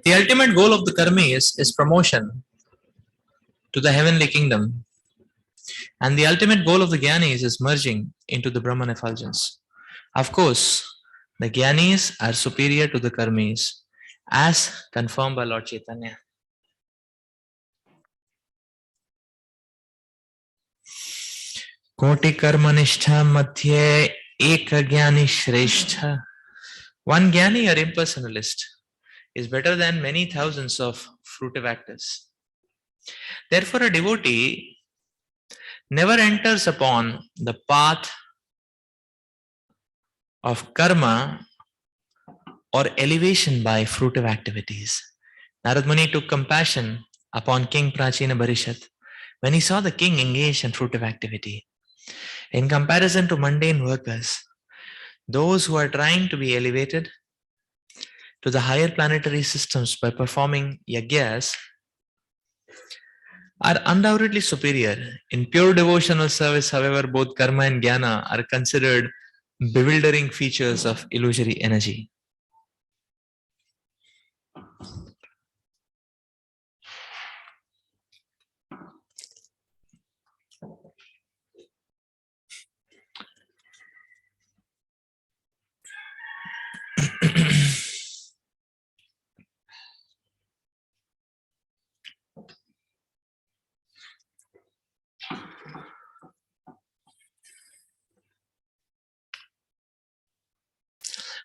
The ultimate goal of the karmi is promotion to the heavenly kingdom. And the ultimate goal of the Gyanis is merging into the Brahman effulgence. Of course, the Gyanis are superior to the Karmis, as confirmed by Lord Chaitanya. Koti karmanishta madhye ek Gyani shrestha. One Gyani or impersonalist is better than many thousands of fruitive actors. Therefore, a devotee never enters upon the path of karma or elevation by fruitive activities. Narad Muni took compassion upon King Prachina Barishat when he saw the king engaged in fruitive activity. In comparison to mundane workers, those who are trying to be elevated to the higher planetary systems by performing yagyas are undoubtedly superior. In pure devotional service, however, both karma and jnana are considered bewildering features of illusory energy.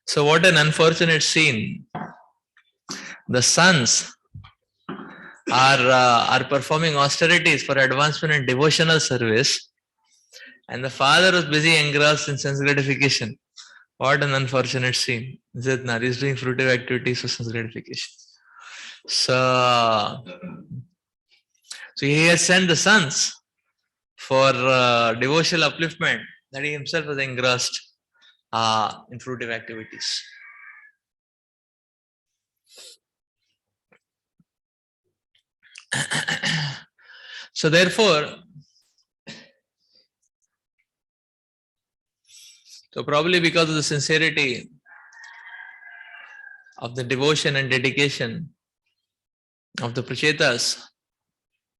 So what an unfortunate scene. The sons are performing austerities for advancement and devotional service, and the father was busy engrossed in sense gratification. What an unfortunate scene. Is it not? He's doing fruitive activities for sense gratification. So he has sent the sons for devotional upliftment, that he himself was engrossed in fruitive activities. So therefore, probably because of the sincerity of the devotion and dedication of the Prachetas,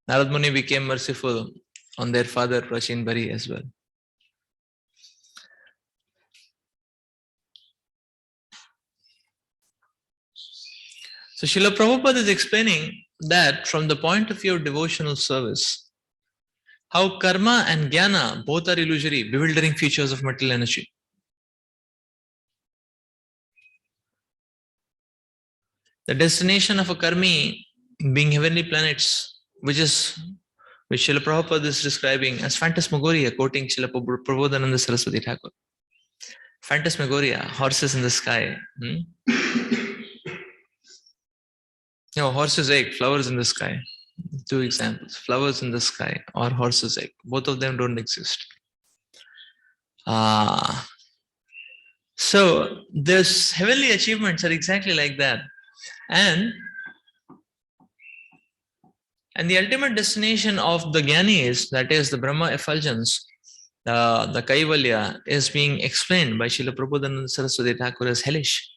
Narad Muni became merciful on their father Prachin Bari as well. So Srila Prabhupada is explaining that from the point of view of devotional service, how karma and jnana both are illusory, bewildering features of material energy. The destination of a karmi being heavenly planets, which Srila Prabhupada is describing as phantasmagoria, quoting Srila Prabodhananda Saraswati Thakur. Phantasmagoria, horses in the sky. No, horse's egg, flowers in the sky. Two examples, flowers in the sky or horse's egg. Both of them don't exist. So these heavenly achievements are exactly like that. And the ultimate destination of the Jnanis, that is the Brahma effulgence, the Kaivalya, is being explained by Srila Prabodhananda Saraswati Thakur as hellish.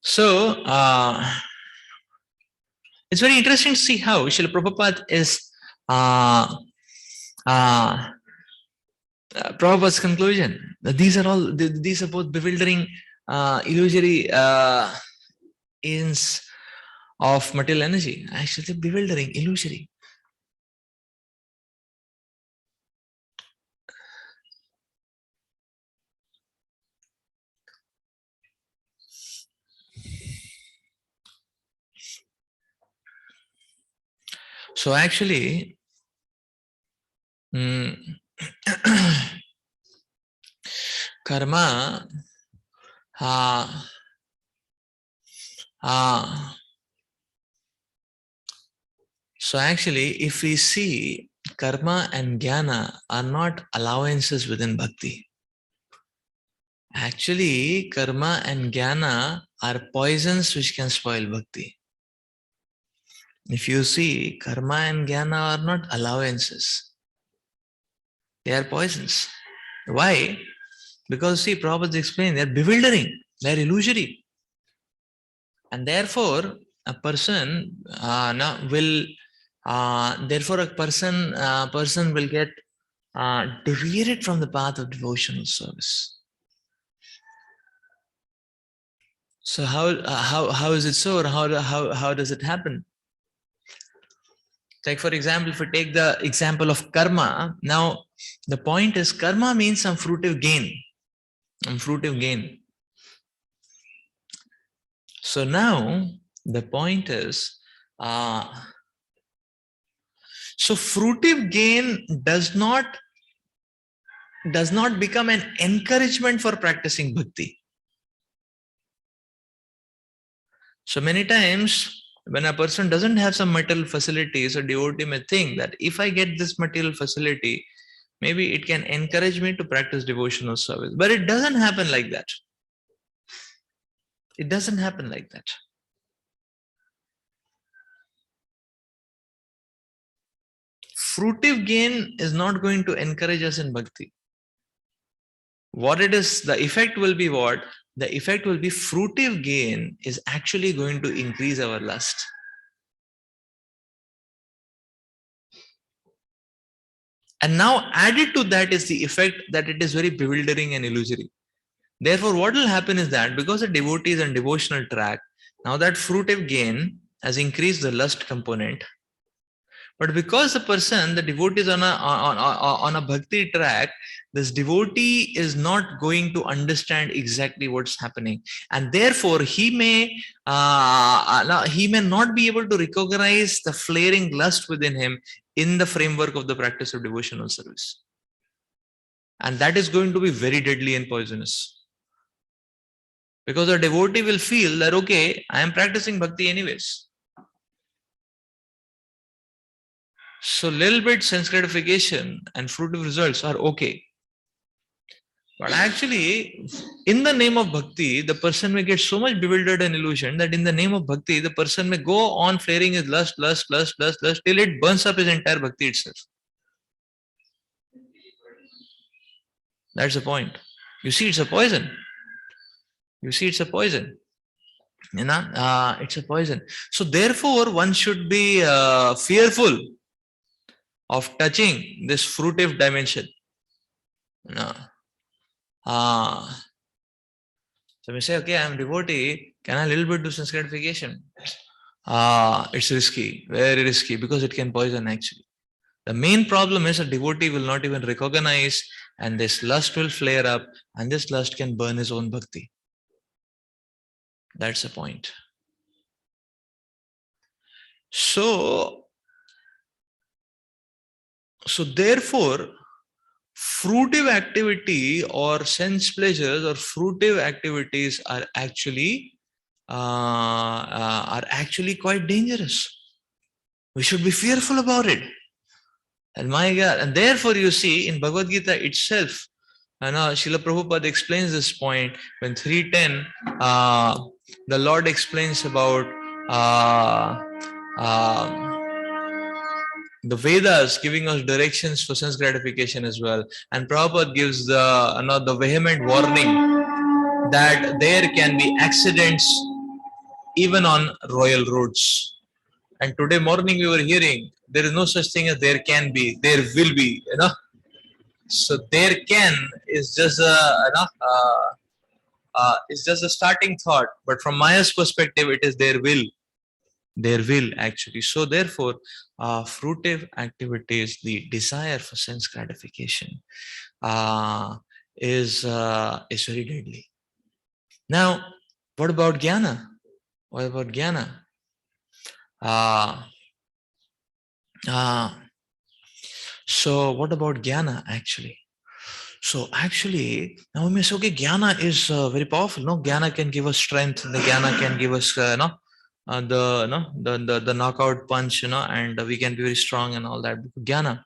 So, it's very interesting to see how Srila Prabhupada is Prabhupada's conclusion. These are both bewildering, illusory ends of material energy. Actually, bewildering, illusory. So actually, karma, uh, uh, so actually, if we see, karma and jnana are not allowances within bhakti. Actually, karma and jnana are poisons which can spoil bhakti. If you see, karma and jnana are not allowances. They are poisons. Why? Because see, Prabhupada explained, they are bewildering, they are illusory. And therefore, a person will, therefore a person will get deviated from the path of devotional service. So how is it so, or how does it happen? Like for example, if we take the example of karma, now the point is karma means some fruitive gain, So now the point is, so fruitive gain does not become an encouragement for practicing bhakti. So many times when a person doesn't have some material facilities, a devotee may think that if I get this material facility, maybe it can encourage me to practice devotional service. But it doesn't happen like that. It doesn't happen like that. Fruitive gain is not going to encourage us in bhakti. What it is, the effect will be what? The effect will be fruitive gain is actually going to increase our lust. And now added to that is the effect that it is very bewildering and illusory. Therefore, what will happen is that because the devotee is on devotional track, now that fruitive gain has increased the lust component. But because the devotee is on a bhakti track, this devotee is not going to understand exactly what's happening, and therefore he may not be able to recognize the flaring lust within him in the framework of the practice of devotional service, and that is going to be very deadly and poisonous. Because the devotee will feel that, okay, I am practicing bhakti anyways. So little bit sense gratification and fruitive results are okay. But actually, in the name of bhakti, the person may get so much bewildered and illusion that in the name of bhakti, the person may go on flaring his lust till it burns up his entire bhakti itself. That's the point. You see, it's a poison. It's a poison. It's a poison. So therefore, one should be fearful of touching this fruitive dimension. So we say, okay, I'm devotee, can I a little bit do sense gratification? It's risky, very risky, because it can poison actually. The main problem is a devotee will not even recognize, and this lust will flare up, and this lust can burn his own bhakti. That's the point. So therefore, fruitive activity or sense pleasures or fruitive activities are actually quite dangerous. We should be fearful about it. And my God, and therefore you see in Bhagavad Gita itself, Srila Prabhupada explains this point when 310, the Lord explains about the Vedas giving us directions for sense gratification as well. And Prabhupada gives the vehement warning that there can be accidents even on royal roads. And today morning we were hearing there is no such thing as there can be, there will be, So there can is just it's just a starting thought, but from Maya's perspective, it is there will. There will actually. So therefore, fruitive activities, the desire for sense gratification, is very deadly. Now, what about jnana? What about jnana? So what about jnana actually? So actually, now we may say, okay, Jnana is very powerful. No, Jnana can give us strength. The Jnana can give us, the knockout punch, and we can be very strong and all that. Jnana,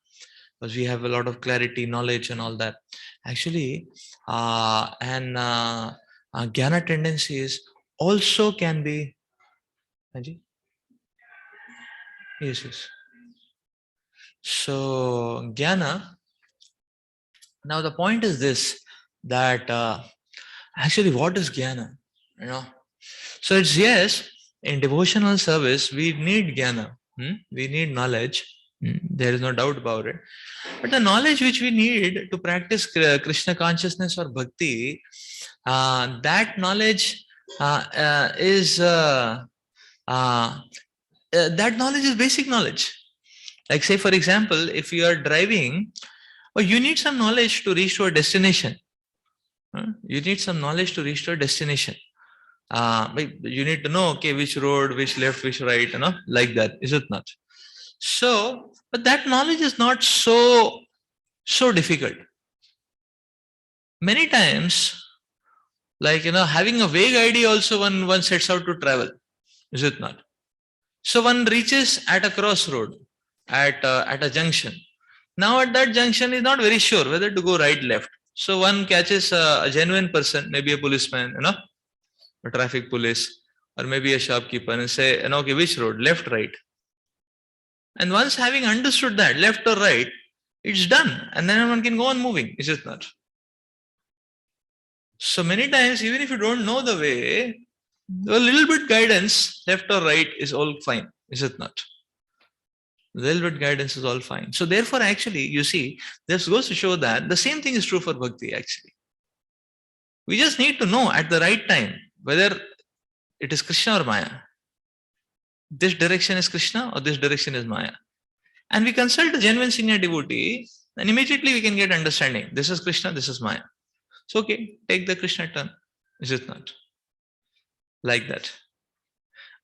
because we have a lot of clarity, knowledge, and all that. Actually, Jnana tendencies also can be. Anji? Yes, yes. So Jnana. Now the point is this, that actually, what is Jnana? You know, so it's yes, in devotional service, we need Jnana. We need knowledge. There is no doubt about it. But the knowledge which we need to practice Krishna consciousness or bhakti, that knowledge is that knowledge is basic knowledge. Like say, for example, if you are driving, or you need some knowledge to reach to a destination. You need some knowledge to reach to a destination. But you need to know, okay, which road, which left, which right, like that, is it not? So, but that knowledge is not so difficult. Many times, like having a vague idea also, one sets out to travel, is it not? So one reaches at a crossroad, at a junction. Now at that junction is not very sure whether to go right, left. So one catches a genuine person, maybe a policeman, a traffic police, or maybe a shopkeeper, and say, okay, which road, left, right? And once having understood that, left or right, it's done. And then one can go on moving, is it not? So many times, even if you don't know the way, a little bit guidance, left or right, is all fine, is it not? A little bit guidance is all fine. So therefore, actually, you see, this goes to show that the same thing is true for bhakti, actually. We just need to know at the right time whether it is Krishna or Maya. This direction is Krishna or this direction is Maya. And we consult a genuine senior devotee, and immediately we can get understanding. This is Krishna, this is Maya. So okay, take the Krishna turn. Is it not? Like that.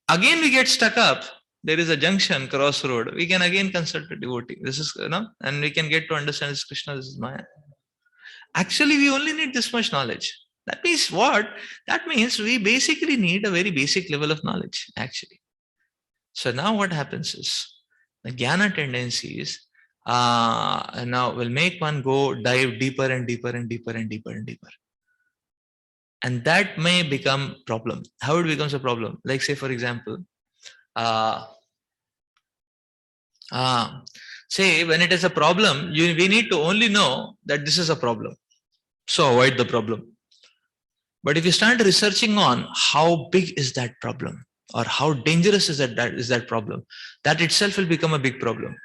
Again, we get stuck up. There is a junction, crossroad. We can again consult a devotee. This is, and we can get to understand this is Krishna, this is Maya. Actually, we only need this much knowledge. That means what? That means we basically need a very basic level of knowledge, actually. So now what happens is, the Jnana tendencies now will make one go dive deeper and deeper and deeper and deeper and deeper. And that may become problem. How it becomes a problem? Like say, for example, say when it is a problem, we need to only know that this is a problem. So avoid the problem. But if you start researching on how big is that problem, or how dangerous is that problem, that itself will become a big problem.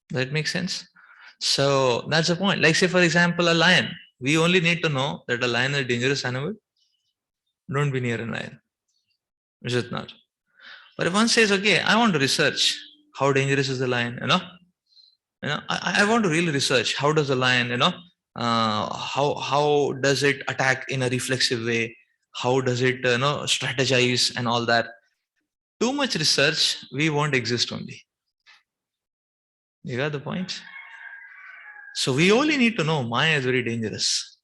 That makes sense? So that's the point. Like say, for example, a lion. We only need to know that a lion is a dangerous animal. Don't be near a lion. Is it not? But if one says, okay, I want to research how dangerous is the lion, I want to really research how does the lion, how does it attack in a reflexive way? How does it, strategize and all that? Too much research, we won't exist only. You got the point? So we only need to know Maya is very dangerous.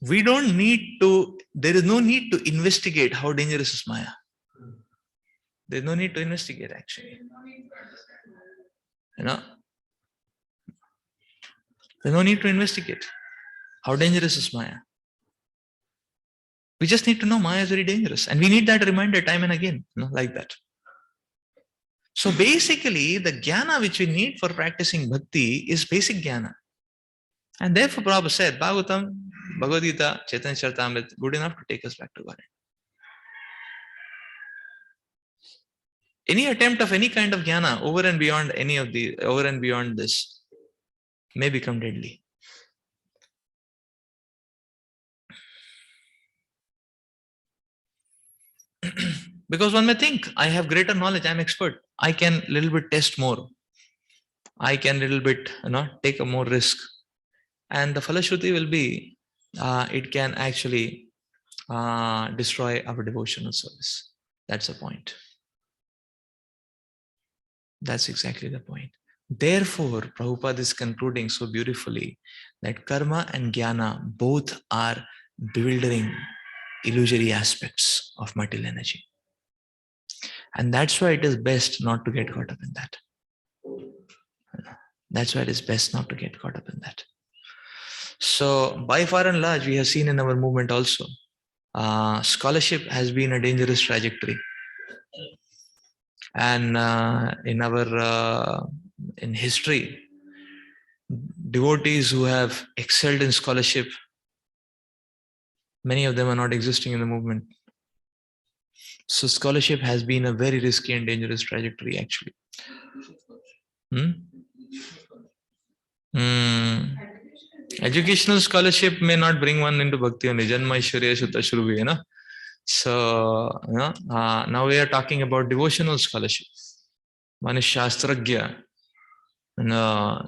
We don't need to, there is no need to investigate how dangerous is Maya. There's no need to investigate, actually. There's no need to investigate how dangerous is Maya. We just need to know Maya is very dangerous. And we need that reminder time and again, like that. So basically, the jnana which we need for practicing bhakti is basic jnana. And therefore, Prabhupada said, Bhagavatam, Bhagavad Gita, Chaitanya Charitamrita, good enough to take us back to God. Any attempt of any kind of jnana over and beyond this may become deadly. Because one may think, I have greater knowledge, I'm expert. I can little bit test more. I can little bit, take a more risk. And the Falashruti will be, it can actually destroy our devotional service. That's the point. That's exactly the point. Therefore, Prabhupada is concluding so beautifully that karma and jnana both are bewildering, illusory aspects of material energy. And that's why it is best not to get caught up in that. That's why it is best not to get caught up in that. So, by far and large, we have seen in our movement also, scholarship has been a dangerous trajectory. And in history, devotees who have excelled in scholarship, many of them are not existing in the movement. So scholarship has been a very risky and dangerous trajectory, actually. Educational scholarship may not bring one into bhakti only. Janma Aishwarya Sutta Shruvi, you know. So, now we are talking about devotional scholarship. One is Shastragya.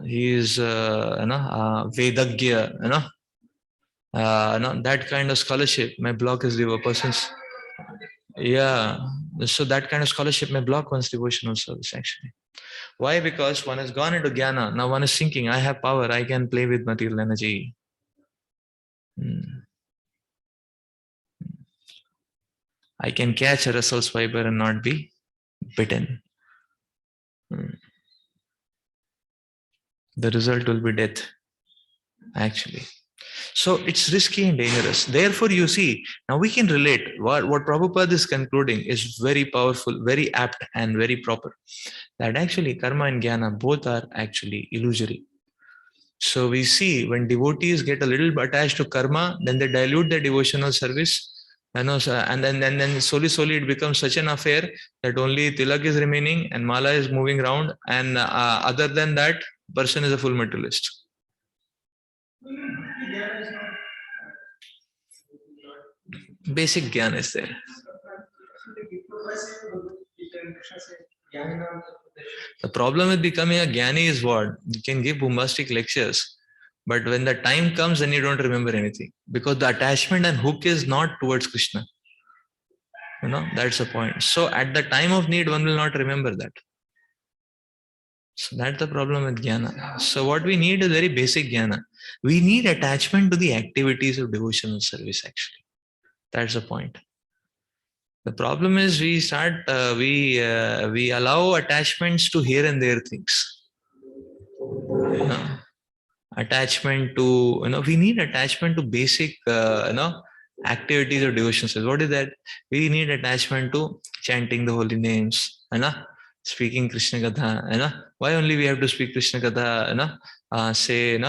He is, Vedagya, that kind of scholarship may block his person's. Yeah. So that kind of scholarship may block one's devotional service, actually. Why? Because one has gone into jnana. Now one is thinking, I have power, I can play with material energy. I can catch a Russell's fiber and not be bitten. The result will be death, actually. So it's risky and dangerous. Therefore, you see, now we can relate. What Prabhupada is concluding is very powerful, very apt, and very proper. That actually karma and jnana both are actually illusory. So we see when devotees get a little attached to karma, then they dilute their devotional service. And then slowly it becomes such an affair that only tilak is remaining and mala is moving around, and other than that, person is a full materialist. Basic jnana is there. The problem with becoming a jnani is what? You can give bombastic lectures, but when the time comes, then you don't remember anything because the attachment and hook is not towards Krishna. That's the point. So at the time of need, one will not remember that. So that's the problem with jnana. So what we need is very basic jnana. We need attachment to the activities of devotional service, actually. That's the point. The problem is we allow attachments to here and there things. Attachment to, we need attachment to basic, activities of devotion service. What is that? We need attachment to chanting the holy names, speaking Krishna Katha, Why only we have to speak Krishna Katha, say, in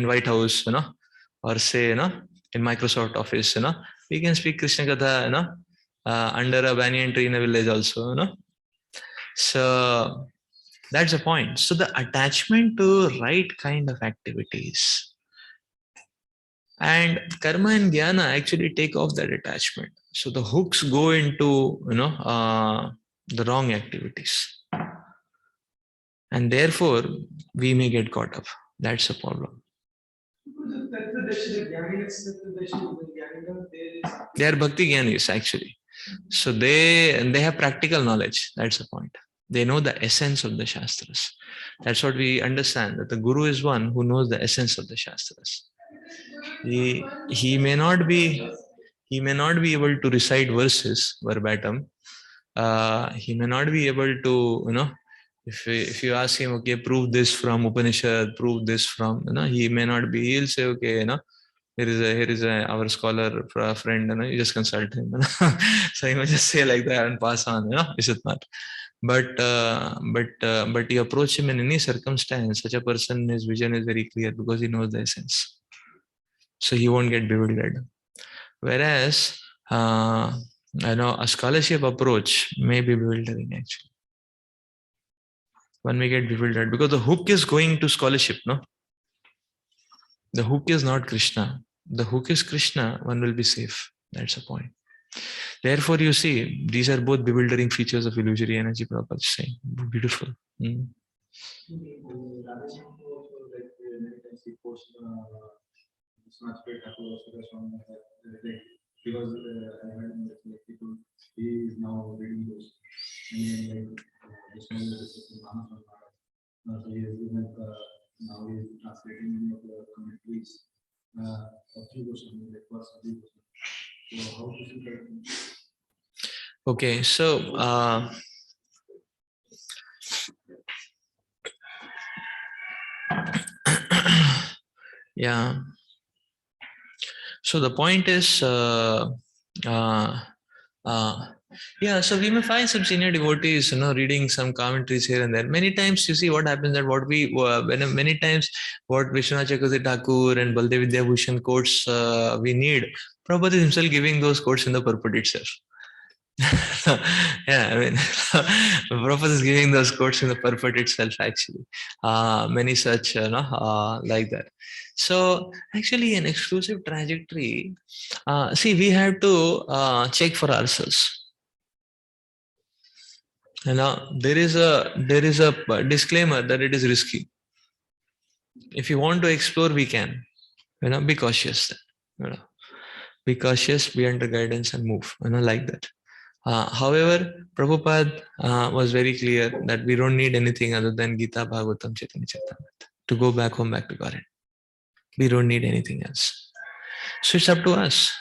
White House, or say, in Microsoft Office, we can speak Krishna Katha, under a banyan tree in a village also, So that's the point. So the attachment to right kind of activities. And karma and jnana actually take off that attachment. So the hooks go into, the wrong activities. And therefore, we may get caught up. That's the problem. They are bhakti jnanis, actually. So they have practical knowledge. That's the point. They know the essence of the Shastras. That's what we understand, that the Guru is one who knows the essence of the Shastras. He may not be able to recite verses verbatim. He may not be able to, if you ask him, okay, prove this from Upanishad, prove this from, he may not be. He'll say, okay, here is our scholar friend, you just consult him. So he may just say like that and pass on, is it not? But you approach him in any circumstance, such a person, his vision is very clear because he knows the essence. So he won't get bewildered. Whereas, a scholarship approach may be bewildering, actually. One may get bewildered because the hook is going to scholarship, no? The hook is not Krishna. The hook is Krishna, one will be safe. That's the point. Therefore, you see, these are both bewildering features of illusory energy, Prabhupada is saying. Beautiful. Because I heard that like people, he is now reading those, and then like just now so he is even now he is translating many of the commentaries of Jewish, like first Jewish. So how to see that? Okay, so yeah. So the point is, yeah. So we may find some senior devotees, reading some commentaries here and there. Many times, you see what happens that what we, when many times, what Vishwanath Chakravarti Thakur and Baldev Vidyabhushan quotes we need, Prabhupada is himself giving those quotes in the purport itself. Yeah, I mean, Prabhupada is giving those quotes in the purport itself, actually. Many such, like that. So, actually, an exclusive trajectory, see, we have to check for ourselves. There is a disclaimer that it is risky. If you want to explore, we can. Be cautious. Be cautious, be under guidance, and move. Like that. However, Prabhupada was very clear that we don't need anything other than Gita, Bhagavatam, Chaitanya Charitamrita to go back home, back to Godhead. We don't need anything else. So it's up to us.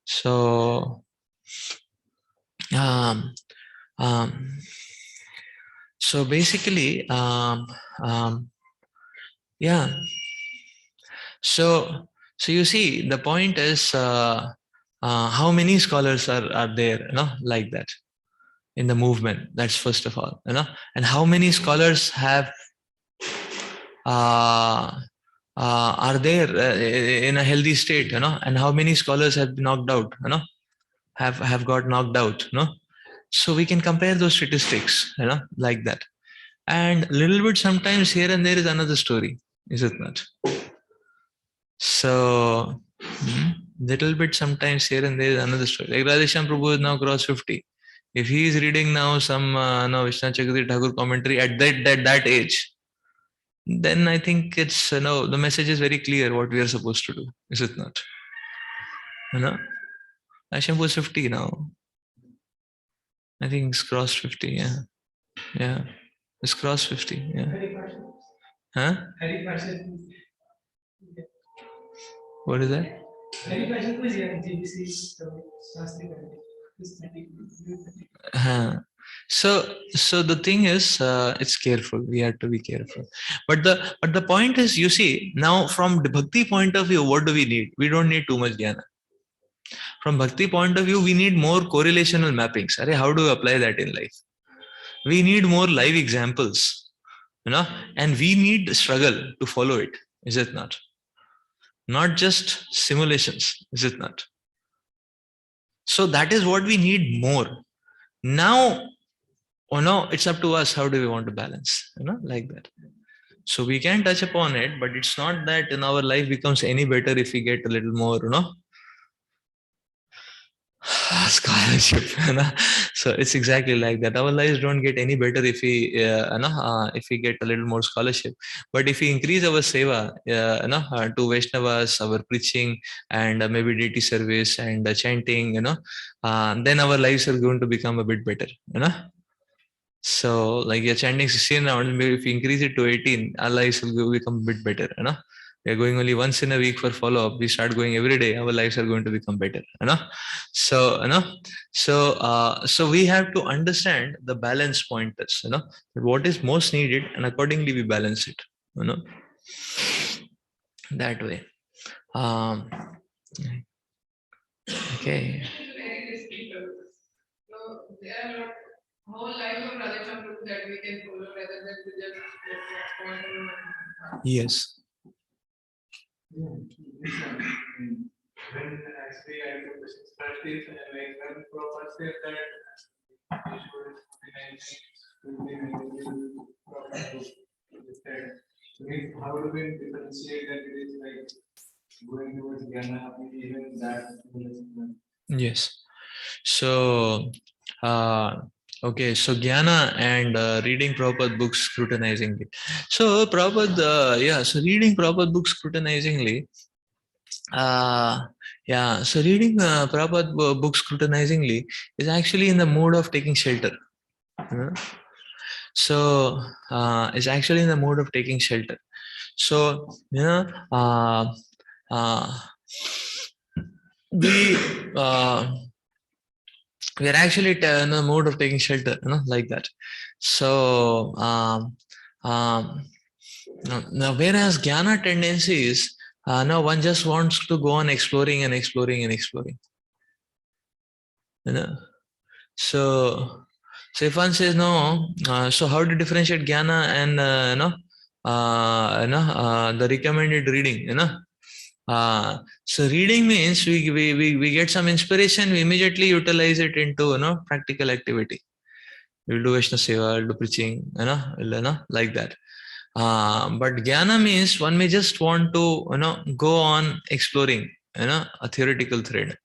So, so basically, yeah. So you see, the point is how many scholars are there, like that in the movement. That's first of all, and how many scholars have are there in a healthy state, and how many scholars have been knocked out, have got knocked out, so we can compare those statistics, like that. And little bit sometimes here and there is another story, is it not? So little bit sometimes here and there is another story. Like Radheshyam Prabhu is now crossed 50. If he is reading now some Vishwanath Chakravarti Thakur commentary at that age, then I think it's the message is very clear what we are supposed to do, is it not? Asham was 50 now. I think it's crossed 50. Yeah, it's crossed 50. Yeah. Huh? What is that? So the thing is, it's careful. We have to be careful. But the point is, you see, now from the bhakti point of view, what do we need? We don't need too much jnana. From bhakti point of view, we need more correlational mappings. How do we apply that in life? We need more live examples, and we need struggle to follow it. Is it not? Not just simulations. Is it not? So that is what we need more. Now, it's up to us. How do we want to balance? Like that. So we can touch upon it, but it's not that in our life becomes any better if we get a little more, scholarship. So it's exactly like that. Our lives don't get any better if we get a little more scholarship. But if we increase our seva, to Vaishnavas, our preaching and maybe deity service and chanting, then our lives are going to become a bit better. So like you're chanting 16 rounds, maybe if you increase it to 18, our lives will become a bit better. We are going only once in a week for follow-up. We start going every day, our lives are going to become better. So so we have to understand the balance pointers, what is most needed, and accordingly we balance it, that way. Okay. Whole life of Radheshyam Prabhu that we can follow rather than to just yes. When actually I do this practice and like when Prabhupada said that how do we differentiate that it is like going towards Jnana, even that? Yes. So okay, so Jnana and reading Prabhupada books scrutinizingly. So Prabhupada, so reading Prabhupada books scrutinizingly, Yeah, so reading Prabhupada books scrutinizingly is actually in the mode of taking shelter. You know? So it's actually in the mode of taking shelter. So uh, we uh, we are actually in the mode of taking shelter, like that. So now whereas jnana tendencies, now one just wants to go on exploring and exploring and exploring. You know? So if one says no, so how to differentiate jnana and the recommended reading? So reading means we get some inspiration, we immediately utilize it into practical activity. We'll do Vaishnav Seva, we'll do preaching, like that. But jnana means one may just want to go on exploring a theoretical thread.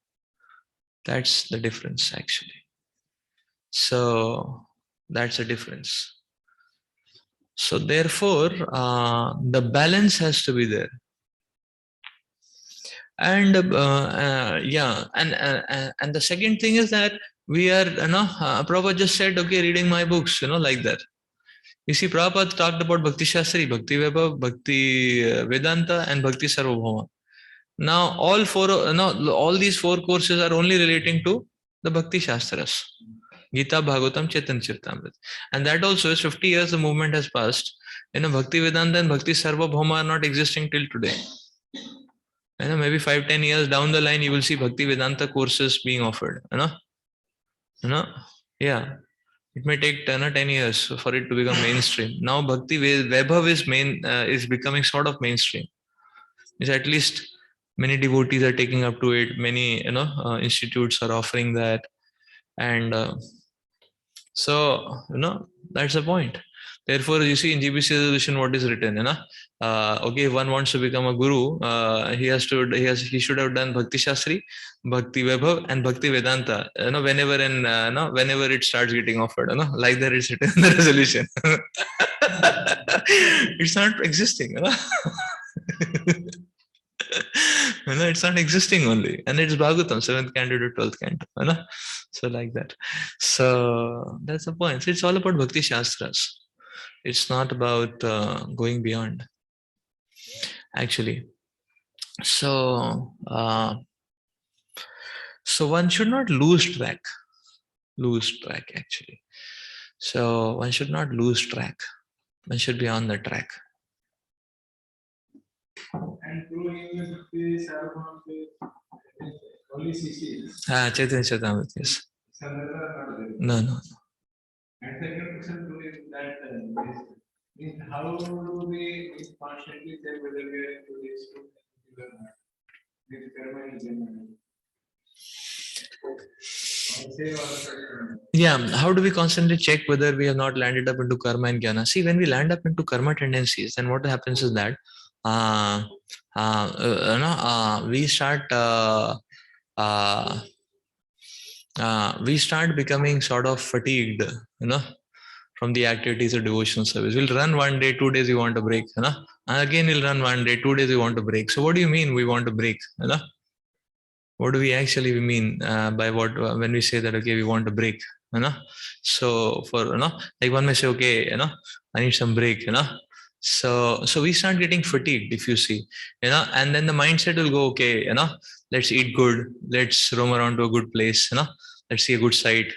That's the difference actually. So that's a difference. So therefore, the balance has to be there. And and the second thing is that we are, Prabhupada just said, okay, reading my books, like that. You see, Prabhupada talked about Bhakti Shastri, Bhakti Vaibhav, Bhakti Vedanta, and Bhakti Sarvabhauma. Now, all these four courses are only relating to the Bhakti Shastras. Gita, Bhagavatam, Chaitanya Charitamrita. And that also is 50 years the movement has passed. Bhakti Vedanta and Bhakti Sarvabhauma are not existing till today. Maybe 5-10 years down the line, you will see Bhakti Vedanta courses being offered. Yeah. It may take 10 or 10 years for it to become mainstream. Now Bhakti Vaibhav is becoming sort of mainstream. It's at least many devotees are taking up to it. Many institutes are offering that, and so that's the point. Therefore, you see in GBC resolution what is written, okay, if one wants to become a guru, he should have done Bhakti Shastri, Bhakti Vaibhav, and Bhakti Vedanta. Whenever it starts getting offered, like that it's written in the resolution. It's not existing, it's not existing only, and it's Bhagavatam, 7th canto to 12th canto, so like that. So that's the point. So it's all about Bhakti Shastras. It's not about going beyond, actually. So so one should not lose track actually. So one should not lose track. One should be on the track. And through Bhakti Sarvabhauma, only CC. Chaitanya Charitamrita, yes. No. And second question to is that means how do we constantly say whether we are into this or not? With karma is yeah, how do we constantly check whether we have not landed up into karma and jnana? See, when we land up into karma tendencies, then what happens is that we start becoming sort of fatigued, from the activities of devotional service. We'll run one day, 2 days we want to break, and again we'll run one day, 2 days we want to break. So what do you mean we want to break? What do we actually mean by what when we say that okay we want to break? So for like one may say okay I need some break, so we start getting fatigued, if you see, and then the mindset will go okay, let's eat good, let's roam around to a good place, let's see a good sight,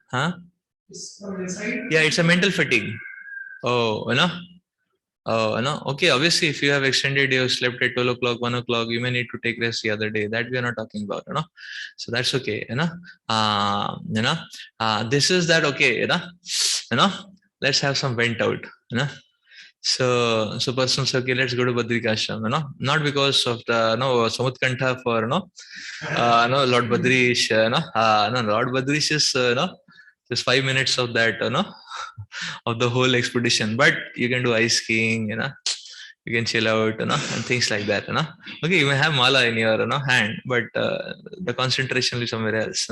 huh? Yeah, it's a mental fatigue. Oh, Oh, no. Okay. Obviously, if you have extended, you have slept at 12 o'clock, 1 o'clock, you may need to take rest the other day. That we are not talking about, So that's okay, this is that okay, let's have some vent out, So person says, okay, let's go to Badrikashram, not because of the Samutkantha for Lord Badrish, Lord Badrish is just 5 minutes of that, of the whole expedition. But you can do ice skiing, you can chill out, and things like that, Okay, you may have mala in your hand, but the concentration is somewhere else,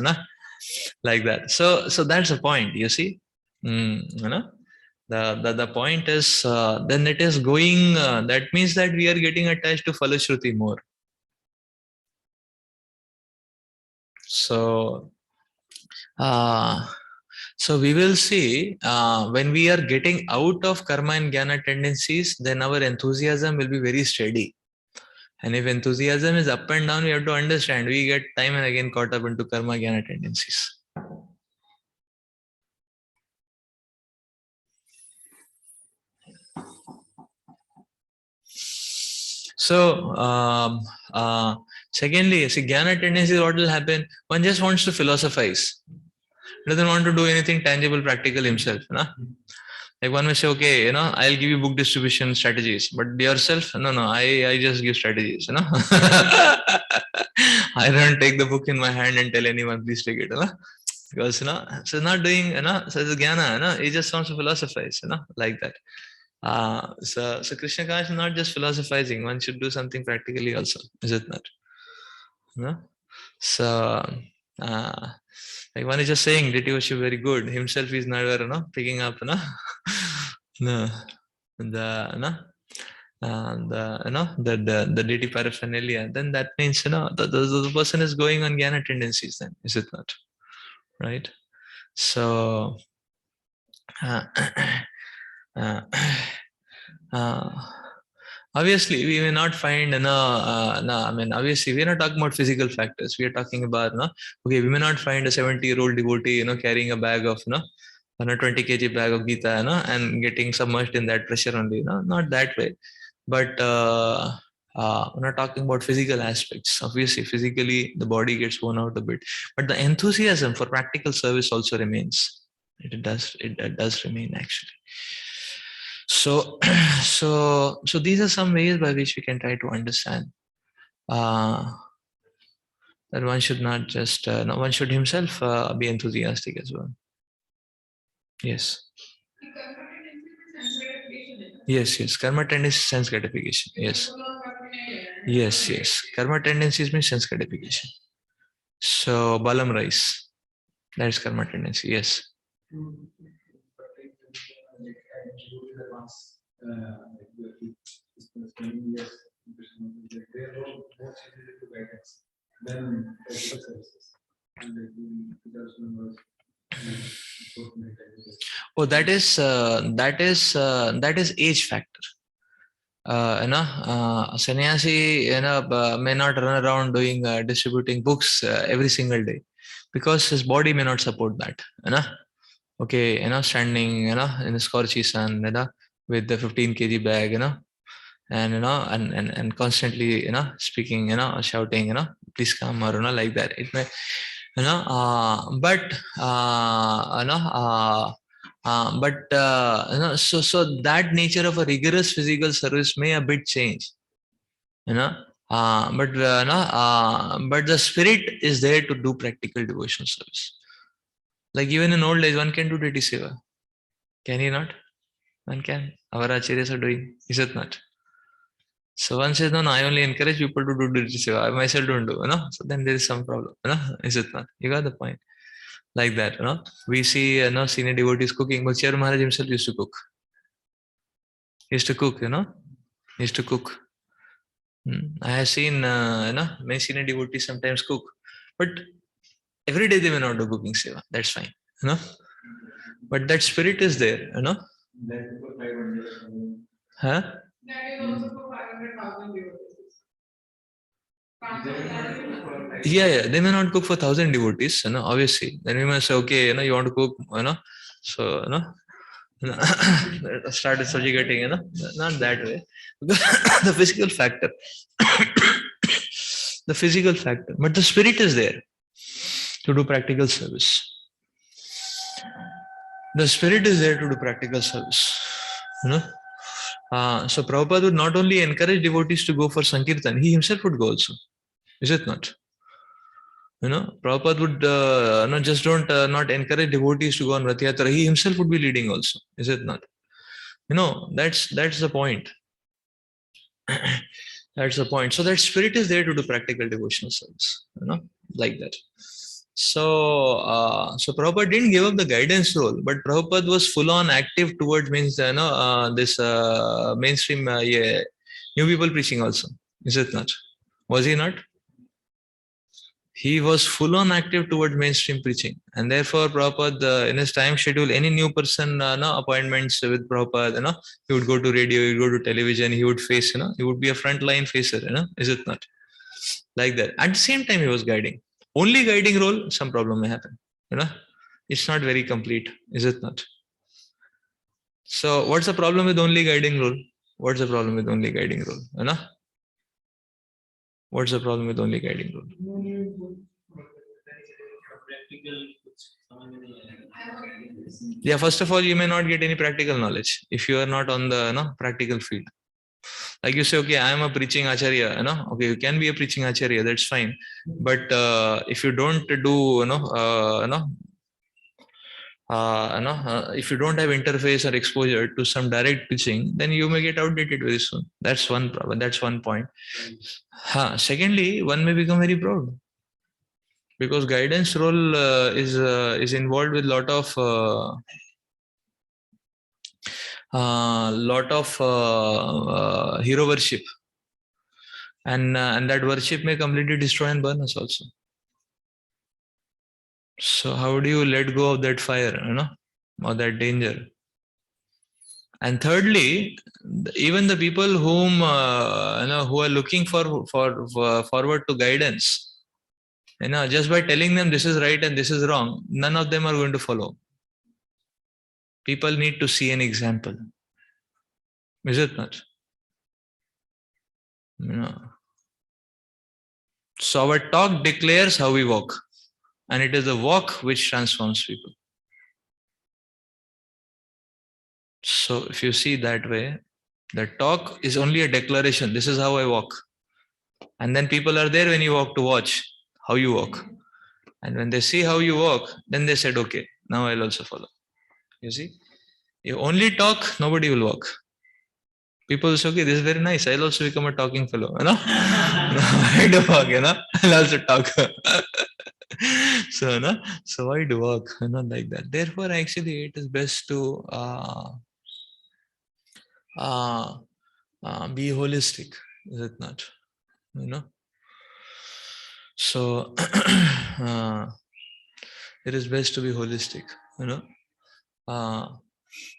like that. So that's the point, you see, The point is, then it is going, that means that we are getting attached to Falashruti more. So, so we will see, when we are getting out of karma and jnana tendencies, then our enthusiasm will be very steady. And if enthusiasm is up and down, we have to understand we get time and again caught up into karma jnana tendencies. So, secondly, see, jnana tendencies, what will happen? One just wants to philosophize, doesn't want to do anything tangible, practical himself. No? Like one may say, okay, I'll give you book distribution strategies, but yourself, no, I just give strategies, I don't take the book in my hand and tell anyone, please take it, because, so not doing, so it's jnana, he just wants to philosophize, like that. So Krishna consciousness is not just philosophizing. One should do something practically also, is it not? No? So, like one is just saying, Diti worship very good. Himself is never, picking up, no, the deity paraphernalia. Then that means, the person is going on jnana tendencies. Then is it not? Right? So. Obviously, we may not find, I mean, obviously, we are not talking about physical factors. We are talking about, okay, we may not find a 70-year-old devotee, carrying a bag of, 20 kg bag of Gita, and getting submerged in that pressure only, not that way. But we're not talking about physical aspects. Obviously, physically, the body gets worn out a bit, but the enthusiasm for practical service also remains. It does remain, actually. So, so these are some ways by which we can try to understand that one should not just, one should himself be enthusiastic as well. Yes. Yes. Karma tendency, sense gratification. Yes. Yes. Karma tendencies means sense gratification. So, balam rice. That is karma tendency. Yes. Oh, that is age factor. Sannyasi, may not run around doing distributing books every single day, because his body may not support that. Okay, standing, in the scorchy sun, with the 15 kg bag, and constantly, speaking, shouting, please come, or like that. It may, so that nature of a rigorous physical service may a bit change, but the spirit is there to do practical devotional service. Like even in old age, one can do deity seva. Can he not? One can. Our acharyas are doing, is it not? So one says, no, I only encourage people to do deity seva. I myself don't do, So then there is some problem, Is it not? You got the point. Like that, we see, senior devotees cooking. Bhakti Maharaj himself used to cook. He used to cook, He used to cook. I have seen, many senior devotees sometimes cook, but every day they may not do cooking seva. That's fine, But that spirit is there, Huh? Yeah. They may not cook for 1,000 devotees, obviously. Then we must say, okay, you want to cook, so, started subjugating, not that way. The physical factor. The physical factor. But the spirit is there to do practical service. The spirit is there to do practical service. So Prabhupada would not only encourage devotees to go for Sankirtan, he himself would go also. Is it not? Prabhupada would not encourage devotees to go on Rath Yatra. He himself would be leading also. Is it not? That's the point. That's the point. So that spirit is there to do practical devotional service. Like that. So Prabhupada didn't give up the guidance role, but Prabhupada was full on active towards this mainstream yeah, new people preaching also. Is it not? Was he not? He was full on active towards mainstream preaching, and therefore Prabhupada in his time schedule, any new person no appointments with Prabhupada, he would go to radio, he would go to television, he would face, he would be a frontline facer, is it not? Like that. At the same time, he was guiding. Only guiding role, some problem may happen. It's not very complete, is it not? So, what's the problem with only guiding role? What's the problem with only guiding role? What's the problem with only guiding role? Yeah, first of all, you may not get any practical knowledge if you are not on the practical field. Like you say, okay, I am a preaching acharya, okay, you can be a preaching acharya, that's fine. But if you don't do, if you don't have interface or exposure to some direct preaching, then you may get outdated very soon. That's one problem. That's one point. Secondly, one may become very proud because guidance role is involved with lot of hero worship, and that worship may completely destroy and burn us also. So how do you let go of that fire, or that danger? And thirdly, even the people whom who are looking for forward to guidance, just by telling them this is right and this is wrong, none of them are going to follow. People need to see an example. Is it not? So our talk declares how we walk, and it is the walk which transforms people. So if you see that way, the talk is only a declaration. This is how I walk. And then people are there when you walk to watch how you walk. And when they see how you walk, then they said, okay, now I'll also follow. You see? You only talk, nobody will walk. People will say, okay, this is very nice. I'll also become a talking fellow. I do walk, I'll also talk. So why do walk? Like that. Therefore, actually, it is best to be holistic, is it not? So it is best to be holistic.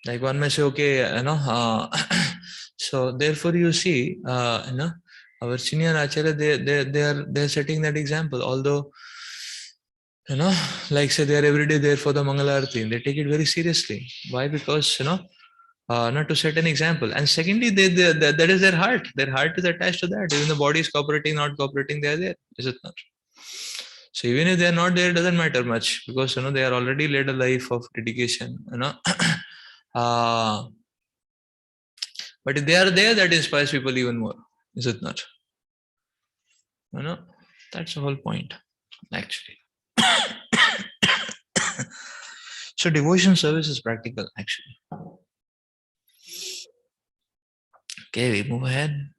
Like one may say, okay, so therefore you see, our senior acharya, they're setting that example. Although, like say they are every day there for the Mangalarti, they take it very seriously. Why? Because not to set an example, and secondly, that is their heart. Their heart is attached to that. Even the body is cooperating, not cooperating, they are there. Is it not? So even if they are not there, it doesn't matter much because they are already led a life of dedication. But if they are there, that inspires people even more. Is it not? That's the whole point, actually. So devotion service is practical, actually. Okay, we move ahead.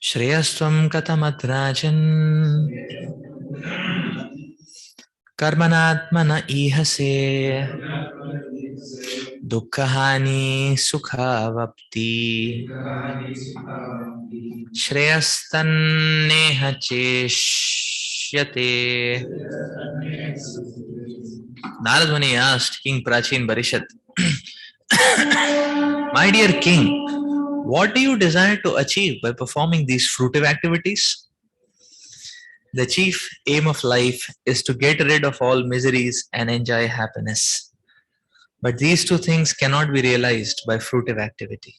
Shreyastvam katamatраjan karmanatmana ihase dukkahani sukhavapti shreyastanneha cheshyate. Narad Muni asked King Prachin Barishat, my dear king, what do you desire to achieve by performing these fruitive activities? The chief aim of life is to get rid of all miseries and enjoy happiness. But these two things cannot be realized by fruitive activity.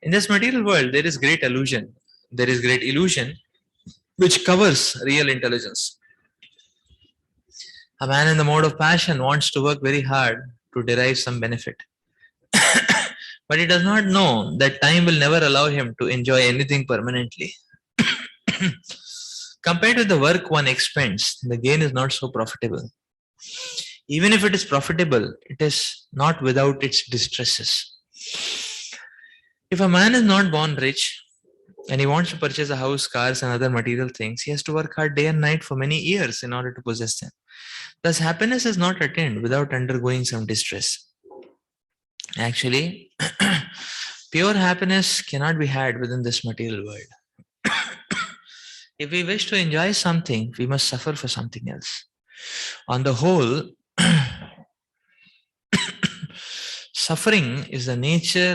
In this material world, there is great illusion. There is great illusion which covers real intelligence. A man in the mode of passion wants to work very hard to derive some benefit. But he does not know that time will never allow him to enjoy anything permanently. Compared with the work one expends, the gain is not so profitable. Even if it is profitable, it is not without its distresses. If a man is not born rich and he wants to purchase a house, cars, and other material things, he has to work hard day and night for many years in order to possess them. Thus, happiness is not attained without undergoing some distress. Actually, pure happiness cannot be had within this material world. If we wish to enjoy something, we must suffer for something else. On the whole, suffering is the nature